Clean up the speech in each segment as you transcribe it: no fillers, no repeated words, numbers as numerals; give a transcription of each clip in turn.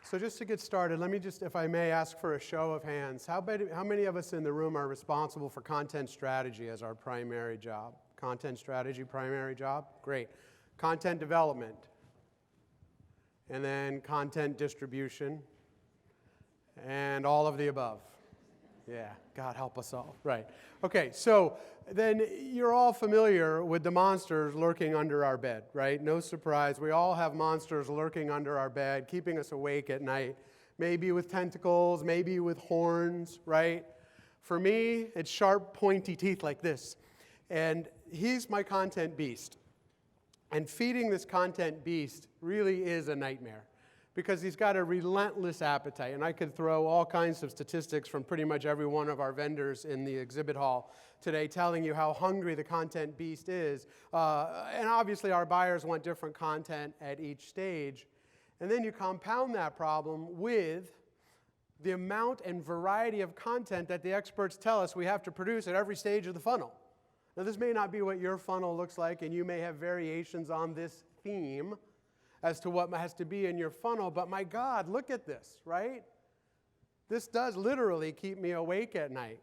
So just to get started, let me just, if I may, ask for a show of hands. How many of us in the room are responsible for content strategy as our primary job? Content strategy, primary job? Great. Content development. And then content distribution. And all of the above. Yeah, God help us all. Right. Okay, so then you're all familiar with the monsters lurking under our bed, right? No surprise. We all have monsters lurking under our bed, keeping us awake at night. Maybe with tentacles, maybe with horns, right? For me, it's sharp, pointy teeth like this. And he's my content beast. And feeding this content beast really is a nightmare, because he's got a relentless appetite. And I could throw all kinds of statistics from pretty much every one of our vendors in the exhibit hall today telling you how hungry the content beast is. And obviously our buyers want different content at each stage. And then you compound that problem with the amount and variety of content that the experts tell us we have to produce at every stage of the funnel. Now, this may not be what your funnel looks like, and you may have variations on this theme as to what has to be in your funnel, but my God, look at this, right? This does literally keep me awake at night.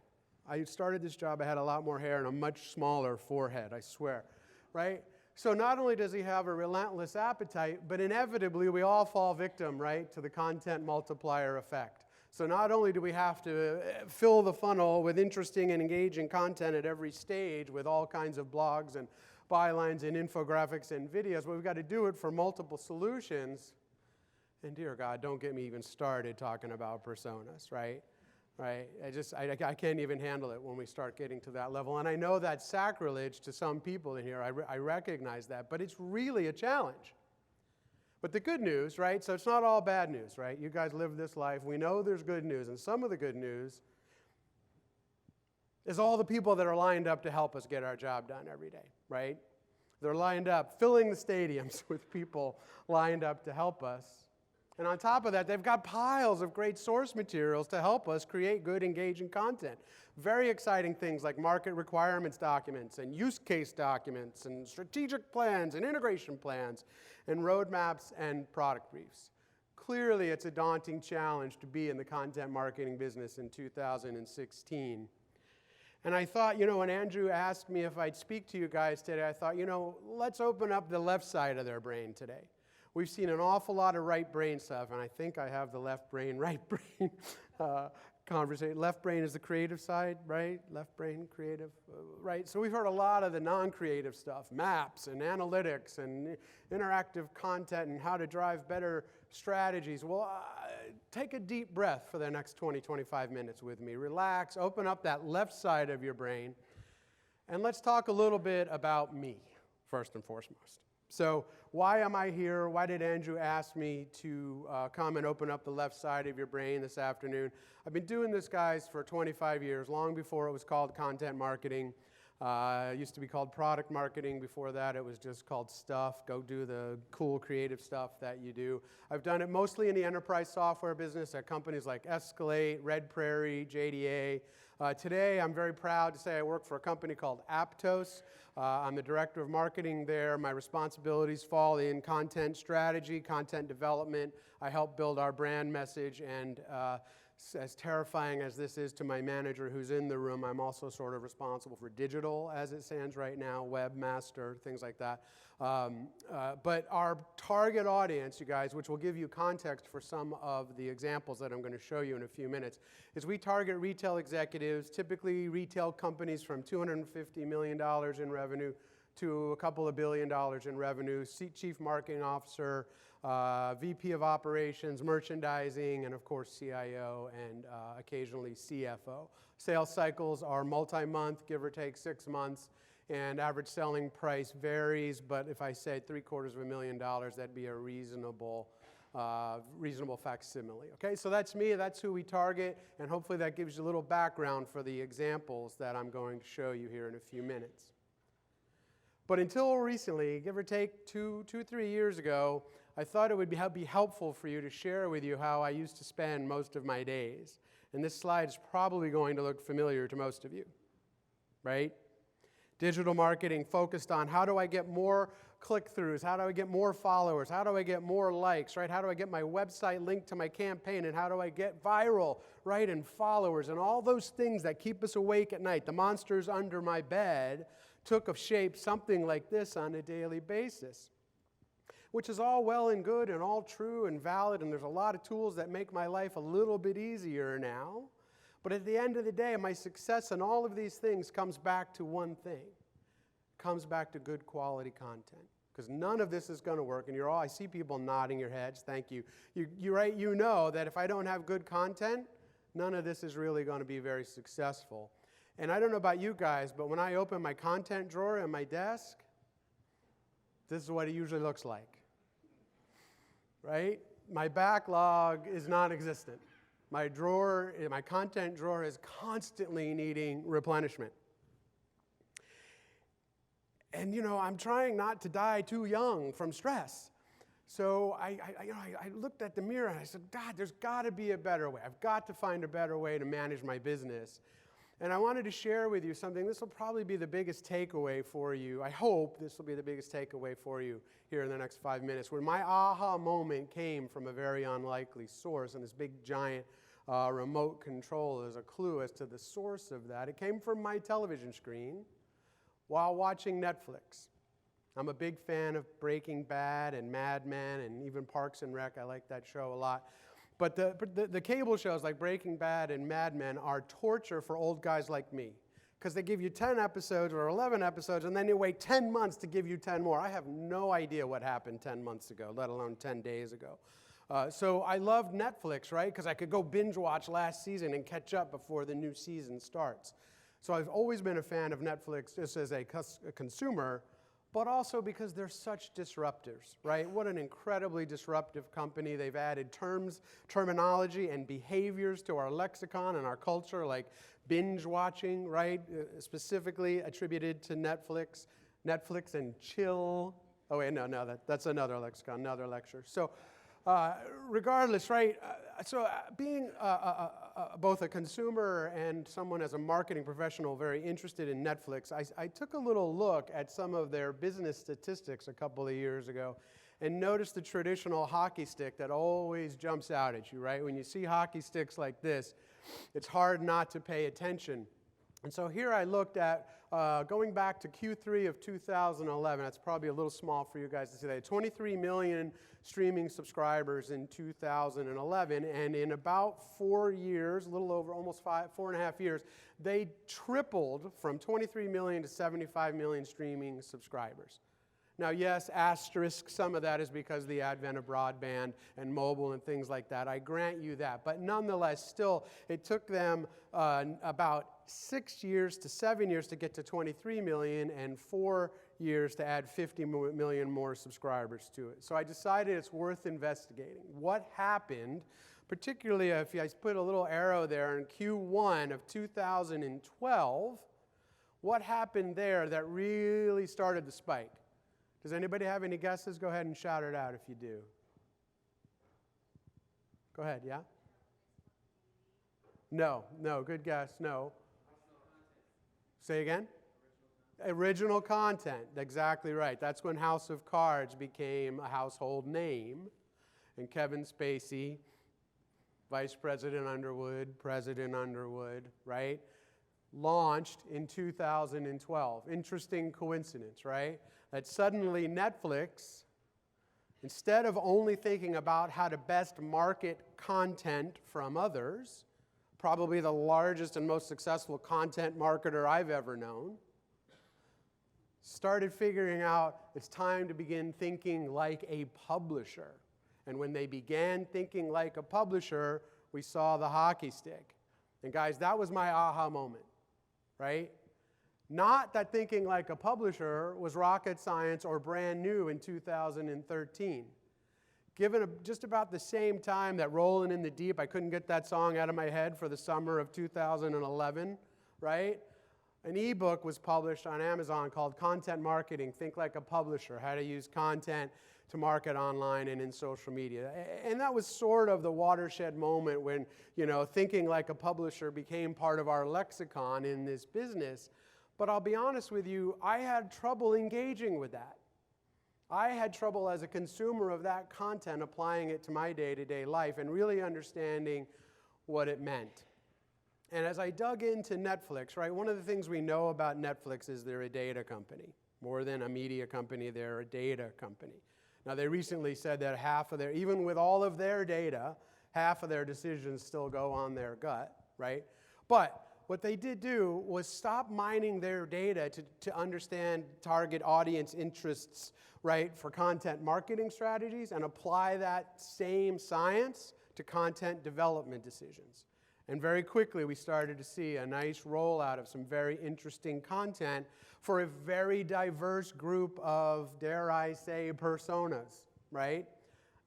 I started this job, I had a lot more hair and a much smaller forehead, I swear, right? So not only does he have a relentless appetite, but inevitably we all fall victim, right, to the content multiplier effect. So not only do we have to fill the funnel with interesting and engaging content at every stage with all kinds of blogs and bylines and infographics and videos, but we've got to do it for multiple solutions. And dear God, don't get me even started talking about personas, right? Right? I can't even handle it when we start getting to that level. And I know that's sacrilege to some people in here. I recognize that, but it's really a challenge. But the good news, right? So it's not all bad news, right? You guys live this life. We know there's good news, and some of the good news is all the people that are lined up to help us get our job done every day, right? They're lined up, filling the stadiums with people lined up to help us. And on top of that, they've got piles of great source materials to help us create good, engaging content. Very exciting things like market requirements documents and use case documents and strategic plans and integration plans and roadmaps and product briefs. Clearly, it's a daunting challenge to be in the content marketing business in 2016. And I thought, when Andrew asked me if I'd speak to you guys today, I thought, let's open up the left side of their brain today. We've seen an awful lot of right brain stuff, and I think I have the left brain, right brain conversation. Left brain is the creative side, right? Left brain, creative, right? So we've heard a lot of the non-creative stuff, maps and analytics and interactive content and how to drive better strategies. Well, take a deep breath for the next 20, 25 minutes with me. Relax, open up that left side of your brain, and let's talk a little bit about me, first and foremost. So why am I here? Why did Andrew ask me to come and open up the left side of your brain this afternoon? I've been doing this, guys, for 25 years, long before it was called content marketing. It used to be called product marketing. Before that, it was just called stuff. Go do the cool, creative stuff that you do. I've done it mostly in the enterprise software business at companies like Escalate, Red Prairie, JDA. Today, I'm very proud to say I work for a company called Aptos. I'm the director of marketing there. My responsibilities fall in content strategy, content development. I help build our brand message, and as terrifying as this is to my manager who's in the room, I'm also sort of responsible for digital as it stands right now, webmaster, things like that. But our target audience, you guys, which will give you context for some of the examples that I'm going to show you in a few minutes, is we target retail executives, typically retail companies from $250 million in revenue to a couple of $1 billion in revenue, chief marketing officer, VP of operations, merchandising, and of course CIO, and occasionally CFO. Sales cycles are multi-month, give or take 6 months, and average selling price varies, but if I said $750,000, that'd be a reasonable facsimile. Okay, so that's me, that's who we target, and hopefully that gives you a little background for the examples that I'm going to show you here in a few minutes. But until recently, give or take 3 years ago, I thought it would be helpful for you to share with you how I used to spend most of my days. And this slide is probably going to look familiar to most of you, right? Digital marketing focused on how do I get more click-throughs? How do I get more followers? How do I get more likes, right? How do I get my website linked to my campaign? And how do I get viral, right? And followers and all those things that keep us awake at night. The monsters under my bed took a shape something like this on a daily basis, which is all well and good and all true and valid, and there's a lot of tools that make my life a little bit easier now. But at the end of the day, my success in all of these things comes back to one thing. It comes back to good quality content. Because none of this is going to work, and I see people nodding your heads, thank you. You know that if I don't have good content, none of this is really going to be very successful. And I don't know about you guys, but when I open my content drawer on my desk, this is what it usually looks like, right? My backlog is non-existent. My content drawer is constantly needing replenishment. And, I'm trying not to die too young from stress. So I looked at the mirror and I said, God, there's got to be a better way. I've got to find a better way to manage my business. And I wanted to share with you something. This will probably be the biggest takeaway for you. I hope this will be the biggest takeaway for you here in the next 5 minutes, where my aha moment came from a very unlikely source, and this big giant remote control is a clue as to the source of that. It came from my television screen while watching Netflix. I'm a big fan of Breaking Bad and Mad Men and even Parks and Rec. I like that show a lot. But the cable shows like Breaking Bad and Mad Men are torture for old guys like me, because they give you 10 episodes or 11 episodes, and then you wait 10 months to give you 10 more. I have no idea what happened 10 months ago, let alone 10 days ago. So I loved Netflix, right? Because I could go binge watch last season and catch up before the new season starts. So I've always been a fan of Netflix just as a consumer, but also because they're such disruptors, right? What an incredibly disruptive company. They've added terminology, and behaviors to our lexicon and our culture, like binge watching, right? Specifically attributed to Netflix and chill. Oh wait, no, that's another lexicon, another lecture. So regardless, right? Being both a consumer and someone as a marketing professional very interested in Netflix, I took a little look at some of their business statistics a couple of years ago and noticed the traditional hockey stick that always jumps out at you, right? When you see hockey sticks like this, it's hard not to pay attention. And so here I looked at going back to Q3 of 2011. That's probably a little small for you guys to see that. 23 million streaming subscribers in 2011, and in about 4 years, a little over almost 4.5 years, they tripled from 23 million to 75 million streaming subscribers. Now, yes, asterisk, some of that is because of the advent of broadband and mobile and things like that. I grant you that. But nonetheless, still, it took them about 6 years to 7 years to get to 23 million and 4 years to add 50 million more subscribers to it. So I decided it's worth investigating. What happened, particularly if I put a little arrow there in Q1 of 2012, what happened there that really started the spike? Does anybody have any guesses? Go ahead and shout it out if you do. Go ahead, yeah? No, good guess, no. Say again? Original content, exactly right. That's when House of Cards became a household name. And Kevin Spacey, Vice President Underwood, President Underwood, right? Launched in 2012. Interesting coincidence, right? That suddenly Netflix, instead of only thinking about how to best market content from others, probably the largest and most successful content marketer I've ever known, started figuring out it's time to begin thinking like a publisher. And when they began thinking like a publisher, we saw the hockey stick. And guys, that was my aha moment, right? Not that thinking like a publisher was rocket science or brand new in 2013. Given just about the same time that Rollin' in the Deep, I couldn't get that song out of my head for the summer of 2011, right? An ebook was published on Amazon called Content Marketing, Think Like a Publisher, How to Use Content to Market Online and in Social Media. And that was sort of the watershed moment when, thinking like a publisher became part of our lexicon in this business. But I'll be honest with you, I had trouble engaging with that. I had trouble as a consumer of that content applying it to my day-to-day life and really understanding what it meant. And as I dug into Netflix, right, one of the things we know about Netflix is they're a data company. More than a media company, they're a data company. Now, they recently said that even with all of their data, half of their decisions still go on their gut, right? But what they did do was stop mining their data to understand target audience interests, right, for content marketing strategies and apply that same science to content development decisions. And very quickly, we started to see a nice rollout of some very interesting content for a very diverse group of, dare I say, personas, right?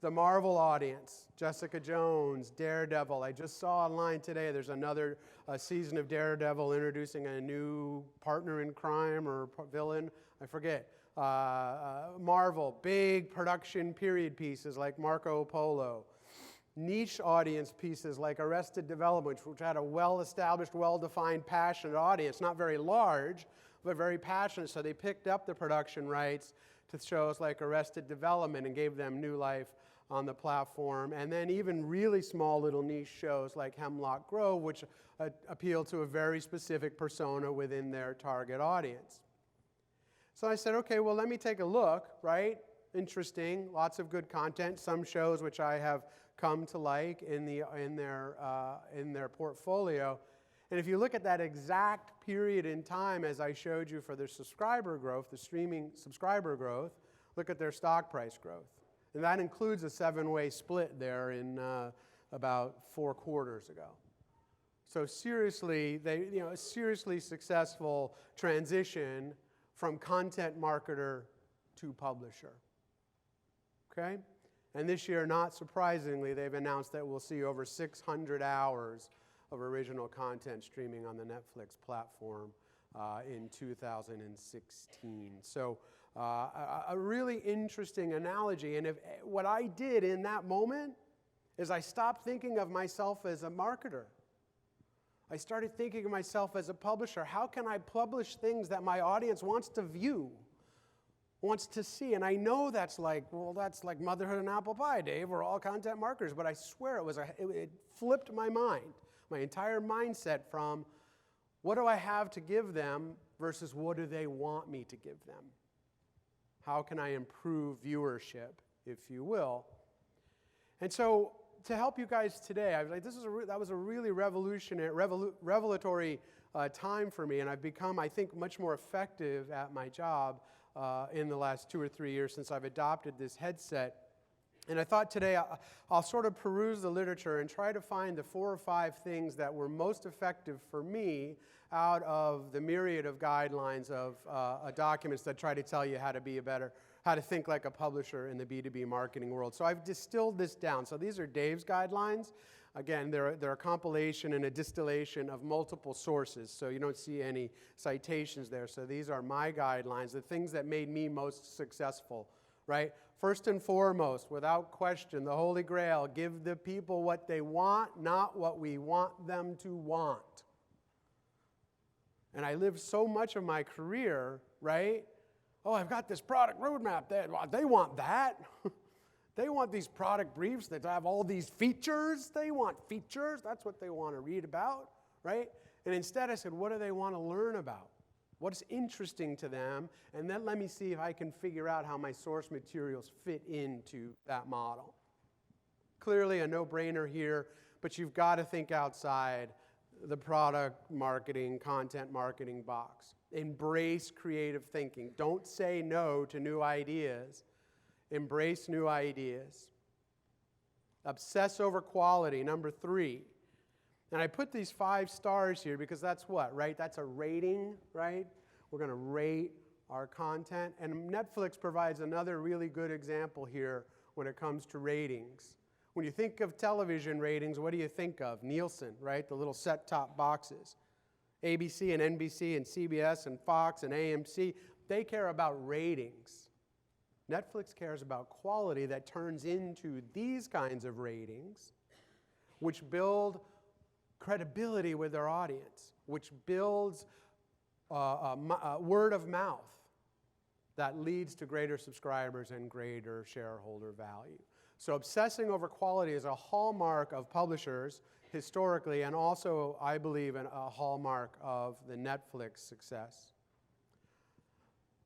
The Marvel audience, Jessica Jones, Daredevil. I just saw online today there's another season of Daredevil introducing a new partner in crime or villain, I forget. Marvel, big production period pieces like Marco Polo. Niche audience pieces like Arrested Development, which had a well-established, well-defined, passionate audience, not very large, but very passionate, so they picked up the production rights to shows like Arrested Development and gave them new life on the platform. And then even really small little niche shows like Hemlock Grove, which appeal to a very specific persona within their target audience. So I said, okay, well, let me take a look, right? Interesting, lots of good content, some shows which I have come to like in their portfolio. And if you look at that exact period in time as I showed you for their subscriber growth, the streaming subscriber growth, look at their stock price growth. And that includes a 7-way split there in about 4 quarters ago. So seriously, a seriously successful transition from content marketer to publisher. Okay? And this year, not surprisingly, they've announced that we'll see over 600 hours of original content streaming on the Netflix platform in 2016. So a really interesting analogy. And what I did in that moment is I stopped thinking of myself as a marketer. I started thinking of myself as a publisher. How can I publish things that my audience wants to view? Wants to see, and I know that's like motherhood and apple pie, Dave. We're all content marketers, but I swear it flipped my mind, my entire mindset from what do I have to give them versus what do they want me to give them? How can I improve viewership, if you will? And so to help you guys today, I was like, that was a really revelatory time for me, and I've become, I think, much more effective at my job in the last 2 or 3 years since I've adopted this headset. And I thought today I'll sort of peruse the literature and try to find the 4 or 5 things that were most effective for me out of the myriad of guidelines of documents that try to tell you how to think like a publisher in the B2B marketing world. So I've distilled this down. So these are Dave's guidelines. Again, they're a compilation and a distillation of multiple sources, so you don't see any citations there. So these are my guidelines, the things that made me most successful, right? First and foremost, without question, the Holy Grail, give the people what they want, not what we want them to want. And I lived so much of my career, right? Oh, I've got this product roadmap. They want that. They want these product briefs that have all these features. They want features. That's what they want to read about, right? And instead I said, what do they want to learn about? What's interesting to them? And then let me see if I can figure out how my source materials fit into that model. Clearly a no-brainer here, but you've got to think outside the product marketing, content marketing box. Embrace creative thinking. Don't say no to new ideas. Embrace new ideas. Obsess over quality, number 3. And I put these 5 stars here because that's what, right? That's a rating, right? We're going to rate our content. And Netflix provides another really good example here when it comes to ratings. When you think of television ratings, what do you think of? Nielsen, right? The little set-top boxes. ABC and NBC and CBS and Fox and AMC, they care about ratings. Netflix cares about quality that turns into these kinds of ratings, which build credibility with their audience, which builds word of mouth that leads to greater subscribers and greater shareholder value. So obsessing over quality is a hallmark of publishers historically, and also, I believe, a hallmark of the Netflix success.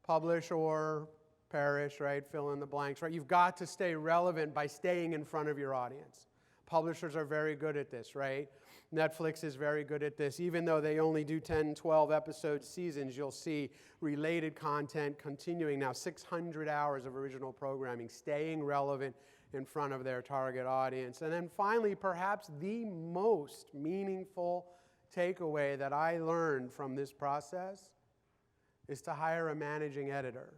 Publish or perish, right? Fill in the blanks, right? You've got to stay relevant by staying in front of your audience. Publishers are very good at this, right? Netflix is very good at this. Even though they only do 10, 12 episode seasons, you'll see related content continuing now, 600 hours of original programming, staying relevant in front of their target audience. And then finally, perhaps the most meaningful takeaway that I learned from this process is to hire a managing editor.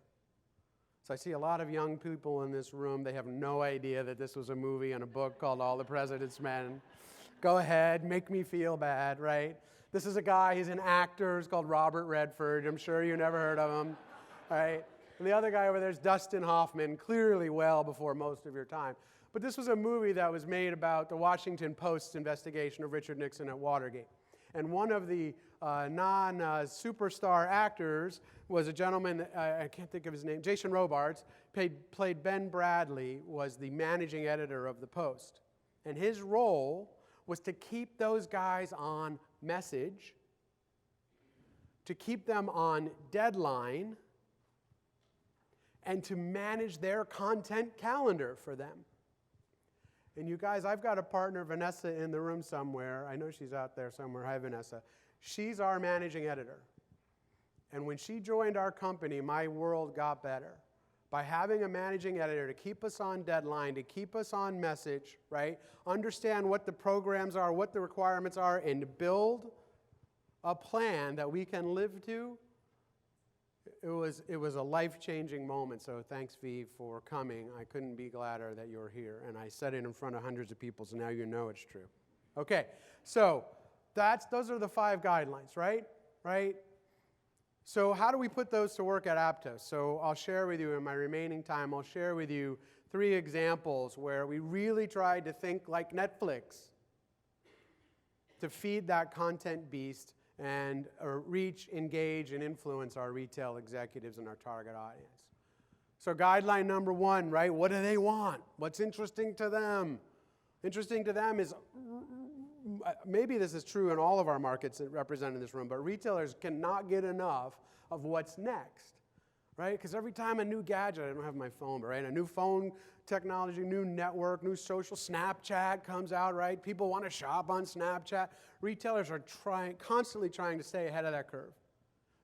So I see a lot of young people in this room. They have no idea that this was a movie and a book called All the President's Men. Go ahead, make me feel bad, right? This is a guy, he's an actor, he's called Robert Redford. I'm sure you never heard of him, right? And the other guy over there is Dustin Hoffman, clearly well before most of your time. But this was a movie that was made about the Washington Post's investigation of Richard Nixon at Watergate. And one of the non-superstar actors was a gentleman, I can't think of his name, Jason Robards, played Ben Bradley, was the managing editor of the Post. And his role was to keep those guys on message, to keep them on deadline, and to manage their content calendar for them. And you guys, I've got a partner, Vanessa, in the room somewhere. I know she's out there somewhere. Hi, Vanessa. She's our managing editor. And when she joined our company, my world got better. By having a managing editor to keep us on deadline, to keep us on message, right? Understand what the programs are, what the requirements are, and to build a plan that we can live to. It was a life-changing moment, so thanks, V, for coming. I couldn't be gladder that you're here. And I said it in front of hundreds of people, so now you know it's true. Okay, so those are the 5 guidelines, right? So how do we put those to work at Aptos? So I'll share with you in my remaining time, I'll share with you 3 examples where we really tried to think like Netflix to feed that content beast and reach, engage, and influence our retail executives and our target audience. So guideline number 1, right? What do they want? What's interesting to them? Interesting to them is, maybe this is true in all of our markets represented in this room, but retailers cannot get enough of what's next, right? Because every time a new gadget, I don't have my phone, but right, a new phone technology, new network, new social, Snapchat comes out, right? People want to shop on Snapchat. Retailers are constantly trying to stay ahead of that curve.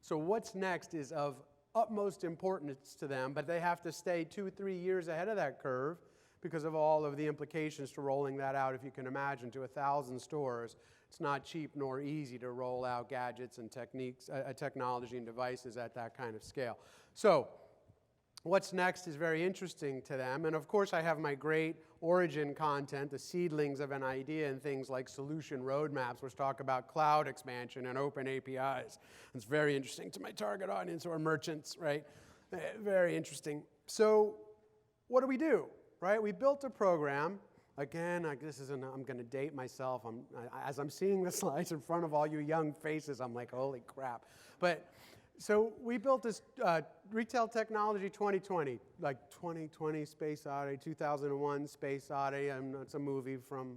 So what's next is of utmost importance to them, but they have to stay 2-3 years ahead of that curve because of all of the implications to rolling that out. If you can imagine, to 1,000 stores, it's not cheap nor easy to roll out gadgets and techniques, technology and devices at that kind of scale. So what's next is very interesting to them. And of course, I have my great origin content, the seedlings of an idea, and things like solution roadmaps, which talk about cloud expansion and open APIs. It's very interesting to my target audience or merchants, right? Very interesting. So what do? Right? We built a program. Again, I'm going to date myself. As I'm seeing the slides in front of all you young faces, I'm like, holy crap. But so we built this Retail Technology 2020, like 2020 Space Odyssey, 2001 Space Odyssey, and it's a movie from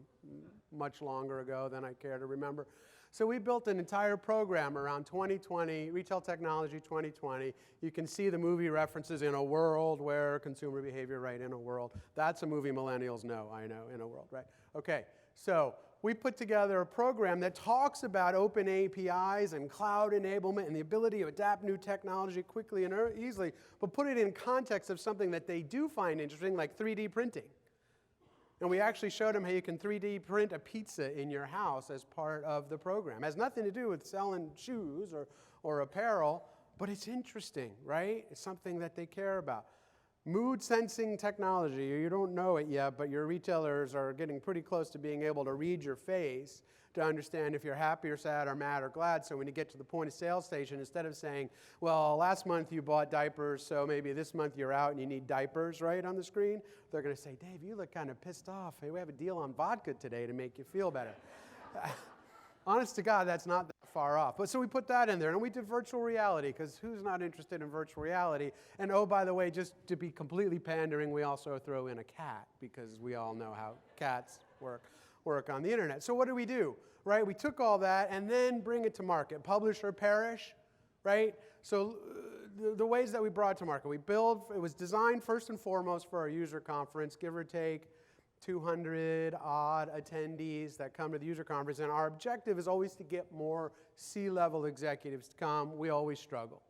much longer ago than I care to remember. So we built an entire program around 2020, Retail Technology 2020. You can see the movie references In a World Where Consumer Behavior, right, In a World. That's a movie millennials know, I know, In a World, right? Okay, so we put together a program that talks about open APIs and cloud enablement and the ability to adapt new technology quickly and easily, but put it in context of something that they do find interesting, like 3D printing. And we actually showed them how you can 3D print a pizza in your house as part of the program. It has nothing to do with selling shoes or apparel, but it's interesting, right? It's something that they care about. Mood sensing technology, you don't know it yet, but your retailers are getting pretty close to being able to read your face to understand if you're happy or sad or mad or glad. So when you get to the point of sale station, instead of saying, well, last month you bought diapers, so maybe this month you're out and you need diapers, right, on the screen, they're going to say, Dave, you look kind of pissed off. Hey, we have a deal on vodka today to make you feel better. Honest to God, that's not that far off. But so we put that in there, and we did virtual reality, because who's not interested in virtual reality? And oh, by the way, just to be completely pandering, we also throw in a cat, because we all know how cats work on the internet. So what do? Right? We took all that and then bring it to market. Publish or perish, right? So the ways that we brought it to market. It was designed first and foremost for our user conference, give or take 200 odd attendees that come to the user conference. And our objective is always to get more C-level executives to come. We always struggle.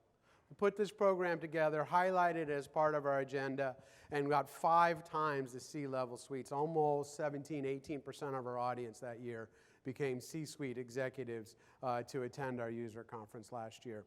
We put this program together, highlighted as part of our agenda, and got 5 times the C-level suites. Almost 18% of our audience that year became C-suite executives to attend our user conference last year.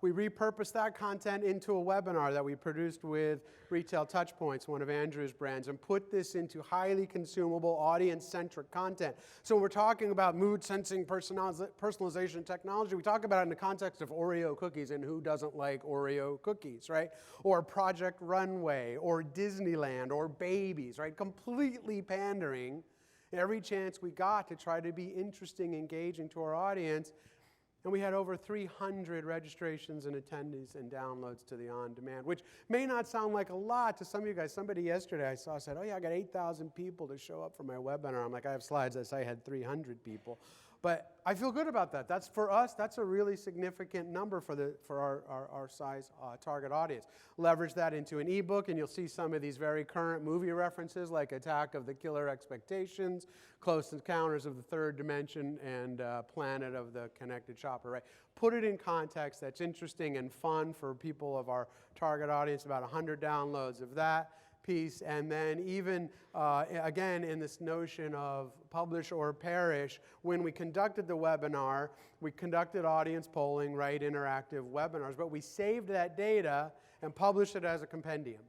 We repurposed that content into a webinar that we produced with Retail Touchpoints, one of Andrew's brands, and put this into highly consumable, audience-centric content. So when we're talking about mood-sensing personalization technology, we talk about it in the context of Oreo cookies, and who doesn't like Oreo cookies, right? Or Project Runway, or Disneyland, or babies, right? Completely pandering every chance we got to try to be interesting, engaging to our audience. And we had over 300 registrations and attendees and downloads to the on-demand, which may not sound like a lot to some of you guys. Somebody yesterday I saw said, oh yeah, I got 8,000 people to show up for my webinar. I'm like, I have slides that say I had 300 people. But I feel good about that. That's, for us, that's a really significant number for our size target audience. Leverage that into an ebook, and you'll see some of these very current movie references, like Attack of the Killer Expectations, Close Encounters of the Third Dimension, and Planet of the Connected Shopper, right? Put it in context that's interesting and fun for people of our target audience, about 100 downloads of that piece. And then even, again, in this notion of publish or perish, when we conducted the webinar, we conducted audience polling, right, interactive webinars, but we saved that data and published it as a compendium,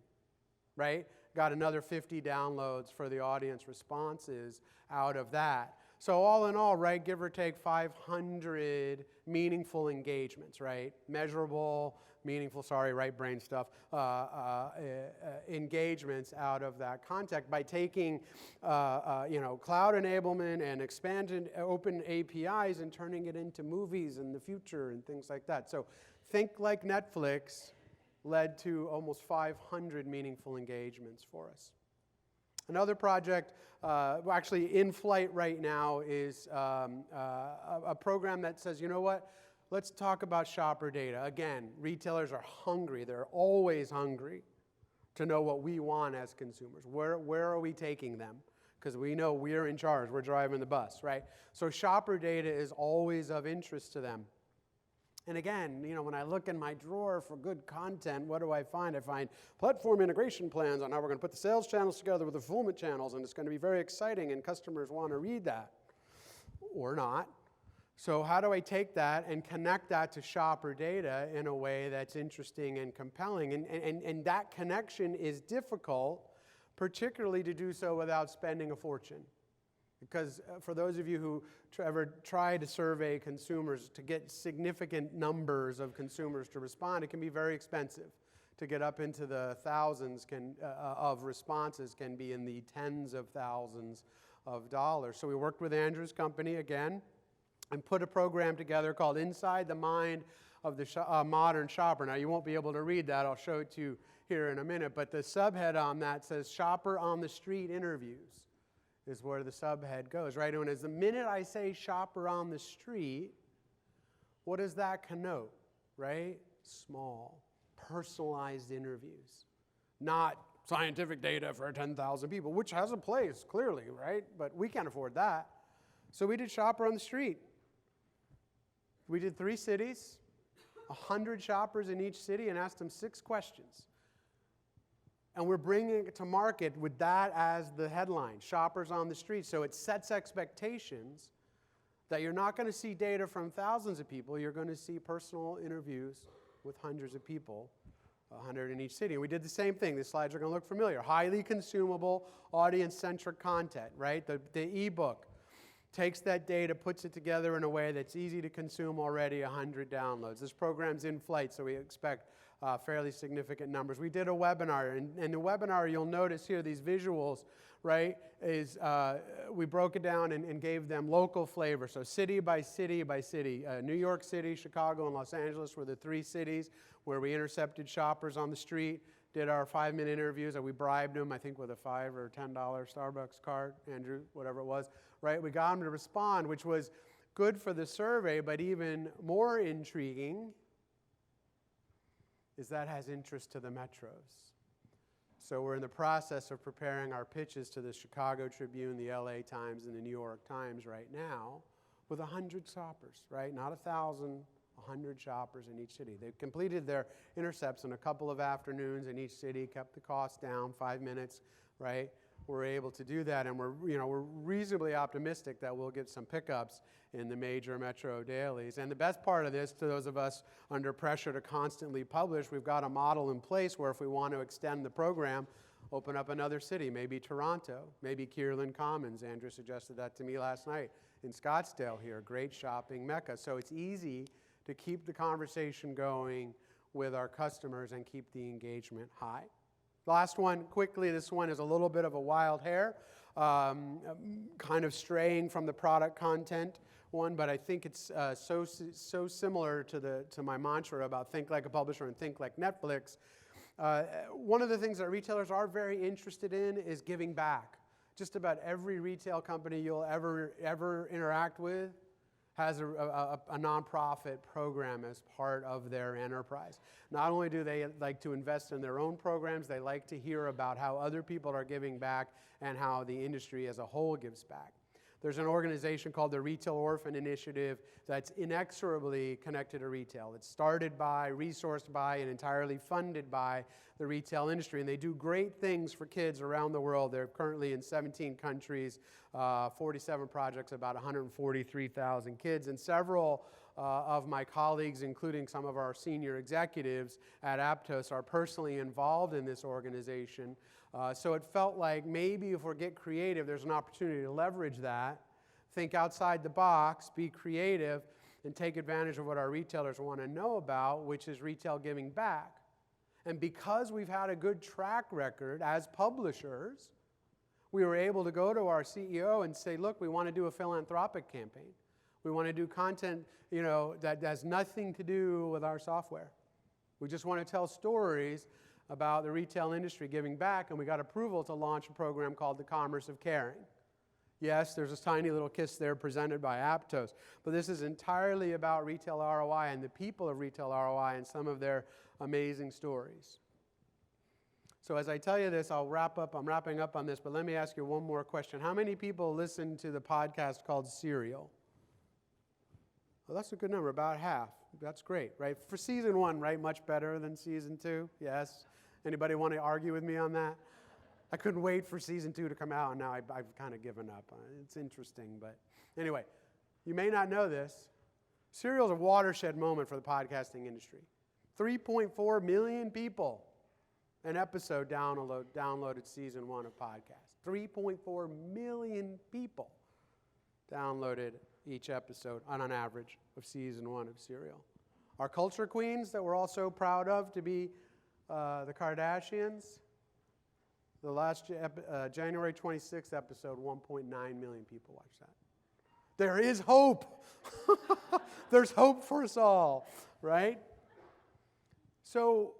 right? Got another 50 downloads for the audience responses out of that. So all in all, right, give or take 500 meaningful engagements, right? Measurable, meaningful, right brain stuff, engagements out of that content by taking, cloud enablement and expanded open APIs and turning it into movies in the future and things like that. So think like Netflix led to almost 500 meaningful engagements for us. Another project, actually in flight right now, is a program that says, you know what? Let's talk about shopper data. Again, retailers are hungry. They're always hungry to know what we want as consumers. Where are we taking them? Because we know we're in charge. We're driving the bus, right? So shopper data is always of interest to them. And again, when I look in my drawer for good content, what do I find? I find platform integration plans on how we're going to put the sales channels together with the fulfillment channels, and it's going to be very exciting, and customers want to read that. Or not. So how do I take that and connect that to shopper data in a way that's interesting and compelling? And that connection is difficult, particularly to do so without spending a fortune. Because for those of you who ever try to survey consumers to get significant numbers of consumers to respond, it can be very expensive. To get up into the thousands of responses can be in the tens of thousands of dollars. So we worked with Andrew's company again and put a program together called Inside the Mind of the Modern Shopper. Now, you won't be able to read that. I'll show it to you here in a minute. But the subhead on that says Shopper on the Street Interviews is where the subhead goes, right? And as the minute I say shopper on the street, what does that connote, right? Small, personalized interviews. Not scientific data for 10,000 people, which has a place, clearly, right? But we can't afford that. So we did shopper on the street. We did 3 cities, 100 shoppers in each city, and asked them 6 questions. And we're bringing it to market with that as the headline, shoppers on the street. So it sets expectations that you're not going to see data from thousands of people. You're going to see personal interviews with hundreds of people, 100 in each city. And we did the same thing. The slides are going to look familiar. Highly consumable, audience-centric content, right? The ebook takes that data, puts it together in a way that's easy to consume already, 100 downloads. This program's in flight, so we expect fairly significant numbers. We did a webinar, and in the webinar, you'll notice here these visuals, right, is we broke it down and gave them local flavor. So city by city by city. New York City, Chicago, and Los Angeles were the three cities where we intercepted shoppers on the street, did our 5-minute interviews, and we bribed them, I think, with a $5 or $10 Starbucks card, Andrew, whatever it was, right? We got them to respond, which was good for the survey, but even more intriguing is that has interest to the metros. So we're in the process of preparing our pitches to the Chicago Tribune, the LA Times, and the New York Times right now with 100 shoppers, right? Not 1,000, 100 shoppers in each city. They've completed their intercepts in a couple of afternoons in each city, kept the cost down, 5 minutes, right? We're able to do that, and we're reasonably optimistic that we'll get some pickups in the major metro dailies. And the best part of this, to those of us under pressure to constantly publish, we've got a model in place where if we want to extend the program, open up another city, maybe Toronto, maybe Kierland Commons. Andrew suggested that to me last night in Scottsdale here, great shopping mecca. So it's easy to keep the conversation going with our customers and keep the engagement high. Last one, quickly, this one is a little bit of a wild hair, kind of straying from the product content one, but I think it's so similar to my mantra about think like a publisher and think like Netflix. One of the things that retailers are very interested in is giving back. Just about every retail company you'll ever interact with has a nonprofit program as part of their enterprise. Not only do they like to invest in their own programs, they like to hear about how other people are giving back and how the industry as a whole gives back. There's an organization called the Retail Orphan Initiative that's inexorably connected to retail. It's started by, resourced by, and entirely funded by the retail industry. And they do great things for kids around the world. They're currently in 17 countries, 47 projects, about 143,000 kids. And several of my colleagues, including some of our senior executives at Aptos, are personally involved in this organization. So it felt like maybe if we get creative, there's an opportunity to leverage that, think outside the box, be creative, and take advantage of what our retailers want to know about, which is retail giving back. And because we've had a good track record as publishers, we were able to go to our CEO and say, look, we want to do a philanthropic campaign. We want to do content, that has nothing to do with our software. We just want to tell stories about the retail industry giving back, and we got approval to launch a program called the Commerce of Caring. Yes, there's a tiny little kiss there presented by Aptos, but this is entirely about retail ROI and the people of retail ROI and some of their amazing stories. So as I tell you this, I'm wrapping up on this, but let me ask you one more question. How many people listen to the podcast called Serial? Well, that's a good number, about half. That's great, right? For season 1, right? Much better than season 2, yes? Anybody want to argue with me on that? I couldn't wait for season 2 to come out, and now I've kind of given up. It's interesting, but anyway, you may not know this. Serial is a watershed moment for the podcasting industry. 3.4 million people an episode downloaded season 1 of podcast. 3.4 million people downloaded each episode on an average of season 1 of Serial. Our culture queens that we're all so proud of to be the Kardashians, the last January 26th episode, 1.9 million people watched that. There is hope. There's hope for us all, right? So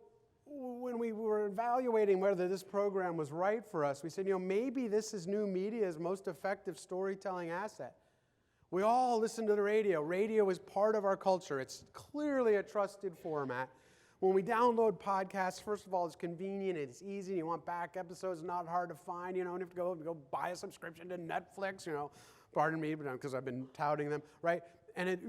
when we were evaluating whether this program was right for us, we said, maybe this is new media's most effective storytelling asset. We all listen to the radio. Radio is part of our culture. It's clearly a trusted format. When we download podcasts, first of all, it's convenient, it's easy. You want back episodes, not hard to find. You don't have to go buy a subscription to Netflix, Pardon me, because I've been touting them, right? And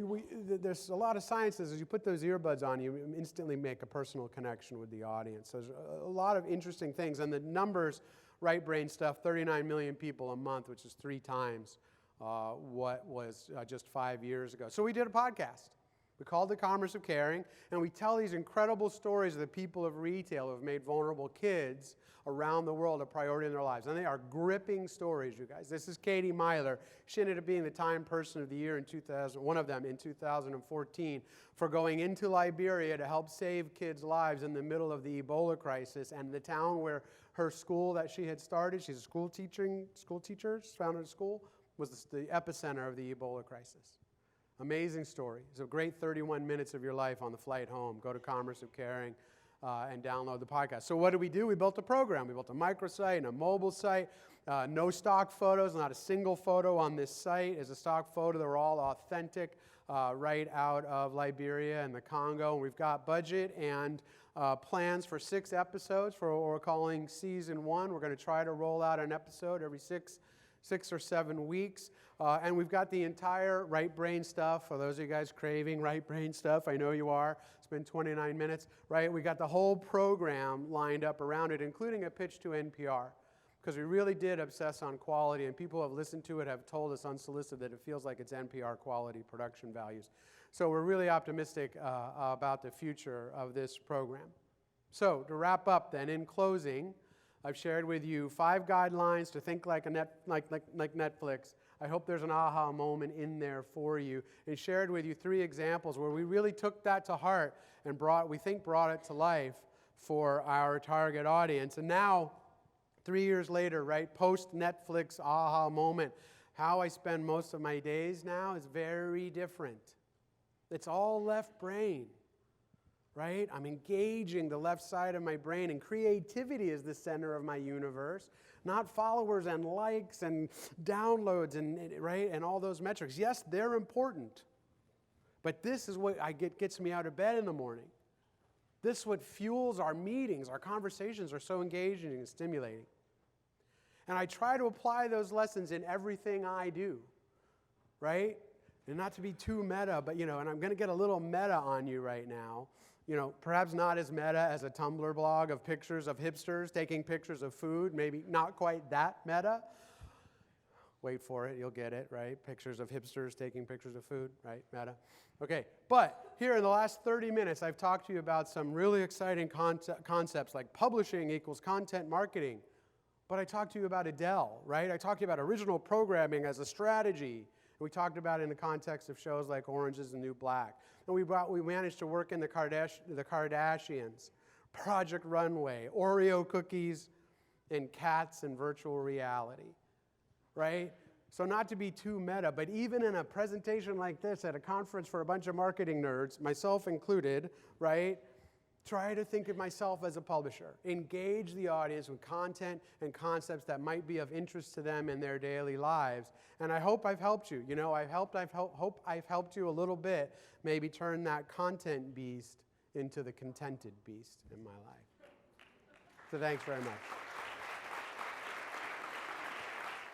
there's a lot of science as you put those earbuds on, you instantly make a personal connection with the audience. So there's a lot of interesting things. And the numbers, right brain stuff, 39 million people a month, which is 3 times what was just 5 years ago. So we did a podcast. We called The Commerce of Caring, and we tell these incredible stories of the people of retail who have made vulnerable kids around the world a priority in their lives. And they are gripping stories, you guys. This is Katie Myler. She ended up being the Time Person of the Year in 2000, one of them in 2014, for going into Liberia to help save kids' lives in the middle of the Ebola crisis. And the town where her school that she had started. She's a school teacher, founded a school, was the epicenter of the Ebola crisis. Amazing story. It's a great 31 minutes of your life on the flight home. Go to Commerce of Caring and download the podcast. So what did we do? We built a program. We built a microsite and a mobile site. No stock photos, not a single photo on this site is a stock photo. They're all authentic, right out of Liberia and the Congo. And we've got budget and plans for 6 episodes for what we're calling Season 1. We're going to try to roll out an episode every 6 or 7 weeks. And we've got the entire right brain stuff. For those of you guys craving right brain stuff, I know you are. It's been 29 minutes, right? We got the whole program lined up around it, including a pitch to NPR. Because we really did obsess on quality, and people who have listened to it have told us unsolicited that it feels like it's NPR quality production values. So we're really optimistic about the future of this program. So to wrap up then, in closing, I've shared with you 5 guidelines to think like Netflix. I hope there's an aha moment in there for you. And shared with you 3 examples where we really took that to heart and brought it to life for our target audience. And now, 3 years later, right, post-Netflix aha moment, how I spend most of my days now is very different. It's all left brain, right? I'm engaging the left side of my brain, and creativity is the center of my universe, not followers and likes and downloads and right, and all those metrics. Yes, they're important, but this is what gets me out of bed in the morning. This is what fuels our meetings. Our conversations are so engaging and stimulating. And I try to apply those lessons in everything I do, right? And not to be too meta, but, and I'm going to get a little meta on you right now. Perhaps not as meta as a Tumblr blog of pictures of hipsters taking pictures of food, maybe not quite that meta. Wait for it, you'll get it, right? Pictures of hipsters taking pictures of food, right? Meta. Okay, but here in the last 30 minutes, I've talked to you about some really exciting concepts like publishing equals content marketing. But I talked to you about Adele, right? I talked to you about original programming as a strategy. We talked about it in the context of shows like Orange is the New Black. And we managed to work in the Kardashians, Project Runway, Oreo cookies, and cats and virtual reality, right? So not to be too meta, but even in a presentation like this at a conference for a bunch of marketing nerds, myself included, right? Try to think of myself as a publisher. Engage the audience with content and concepts that might be of interest to them in their daily lives. And I hope I've helped you. Hope I've helped you a little bit, maybe turn that content beast into the contented beast in my life. So thanks very much.